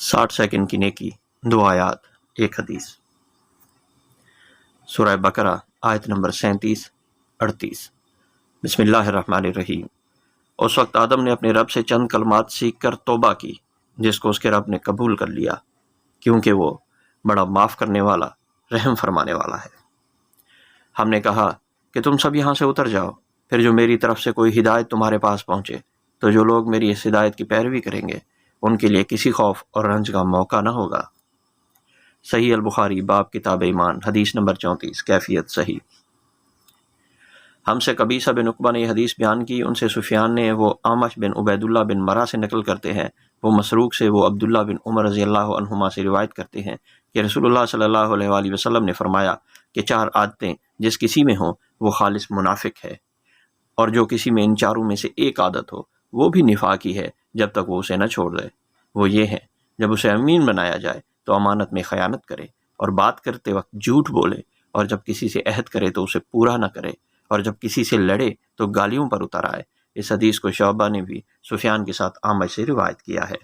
60 second کی نیکی، 2 آیات، 1 حدیث۔ سورہ بقرہ آیت نمبر 37-38۔ بسم اللہ الرحمن الرحیم۔ اس وقت آدم نے اپنے رب سے چند کلمات سیکھ کر توبہ کی، جس کو اس کے رب نے قبول کر لیا، کیونکہ وہ بڑا معاف کرنے والا، رحم فرمانے والا ہے۔ ہم نے کہا کہ تم سب یہاں سے اتر جاؤ، پھر جو میری طرف سے کوئی ہدایت تمہارے پاس پہنچے تو جو لوگ میری اس ہدایت کی پیروی کریں گے ان کے لیے کسی خوف اور رنج کا موقع نہ ہوگا۔ صحیح البخاری باب کتاب ایمان، حدیث نمبر 34، کیفیت صحیح۔ ہم سے قبیصہ بن عقبہ نے یہ حدیث بیان کی، ان سے سفیان نے، وہ اعمش بن عبید اللہ بن مرہ سے نقل کرتے ہیں، وہ مسروق سے، وہ عبداللہ بن عمر رضی اللہ عنہما سے روایت کرتے ہیں کہ رسول اللہ صلی اللہ علیہ وآلہ وسلم نے فرمایا کہ 4 عادتیں جس کسی میں ہوں وہ خالص منافق ہے، اور جو کسی میں ان چاروں میں سے ایک عادت ہو وہ بھی نفاقی ہے جب تک وہ اسے نہ چھوڑ دے۔ وہ یہ ہے، جب اسے امین بنایا جائے تو امانت میں خیانت کرے، اور بات کرتے وقت جھوٹ بولے، اور جب کسی سے عہد کرے تو اسے پورا نہ کرے، اور جب کسی سے لڑے تو گالیوں پر اتر آئے۔ اس حدیث کو شعبہ نے بھی سفیان کے ساتھ اعمش سے روایت کیا ہے۔